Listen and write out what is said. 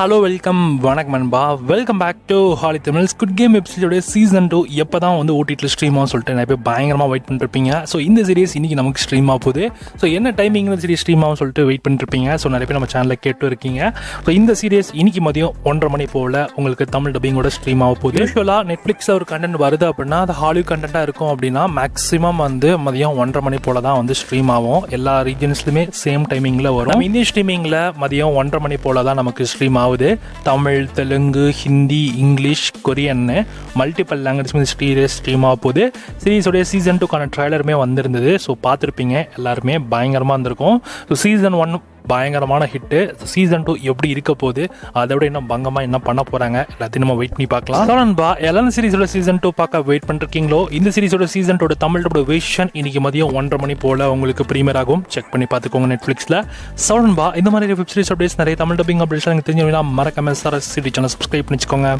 Hello வணக்கம் நண்பா. Welcome back to Holly Tamil. Squid game episode season 2 எப்போ தான் வந்து ஓடிடியில் ஸ்ட்ரீம் ஆகும் சொல்லிட்டு நிறைய பேர் பயங்கரமாக வெயிட் பண்ணிருப்பீங்க. ஸோ இந்த சீரிஸ் இன்றைக்கி நமக்கு ஸ்ட்ரீம் ஆக போகுது. ஸோ என்ன டைமிங் சீரிஸ் ஸ்ட்ரீம் ஆகும் சொல்லிட்டு வெயிட் பண்ணிருப்பீங்க. ஸோ நிறைய பேர் நம்ம சேனலில் கேட்டு இருக்கீங்க. ஸோ இந்த சீரிஸ் இன்னைக்கு மதியம் 1:30 மணி போல் உங்களுக்கு தமிழ் டப்பிங்கோட ஸ்ட்ரீம் ஆக போகுது. யூஸ்வலாக நெட்ஃப்ளிக்ஸில் ஒரு கண்டென்ட் வருது அப்படின்னா அது ஹாலிவுட் கண்டென்ட்டாக இருக்கும் அப்படின்னா மேக்ஸிமம் வந்து மதியம் 1:30 மணி போல் தான் வந்து ஸ்ட்ரீம் ஆகும். எல்லா ரீஜன்ஸ்லையுமே சேம் டைமிங்கில் வரும். நம்ம இந்தியன் ஸ்ட்ரீமிங்கில் மதியம் 1:30 மணி போல் தான் நமக்கு ஸ்ட்ரீம் ஆகுது. தமிழ், தெலுங்கு, ஹிந்தி, இங்கிலீஷ், கொரியன்னு மல்டிபிள் லாங்குவேஜ் சீரிஸ் ஸ்ட்ரீம் ஆக போகுது. சீரிஸோடைய சீசன் 2க்கான ட்ரைலருமே வந்திருந்தது. ஸோ பார்த்துருப்பீங்க, எல்லாருமே பயங்கரமாக இருந்திருக்கும். ஸோ சீசன் 1 பயங்கரமான ஹிட்டு. சீசன் 2 எப்படி இருக்க போகுது, அதை விட இன்னும் பங்கமாக என்ன பண்ண போகிறாங்க எல்லாத்தையும் நம்ம வெயிட் பண்ணி பார்க்கலாம். நண்பா, எல்லாரும் சீரிஸோட சீசன் 2 பார்க்க வெயிட் பண்ணிருக்கீங்களோ? இந்த சீரிஸோட சீசன் 2 தமிழ் வெர்ஷன் இன்னைக்கு மதியம் 1:30 மணி போல் உங்களுக்கு ப்ரீமியர் ஆகும். செக் பண்ணி பார்த்துக்கோங்க நெட்ஃப்ளிக்ஸில். நண்பா, இந்த மாதிரி வெப் சீரிஸ் அப்டேட்ஸ் நிறைய தமிழ் டப்பிங் அப்டேட்ஸ் எனக்கு தெரிஞ்சு மறக்காம சார் சிடி சேனல் சப்ஸ்கிரைப் பண்ணிச்சுக்கோங்க.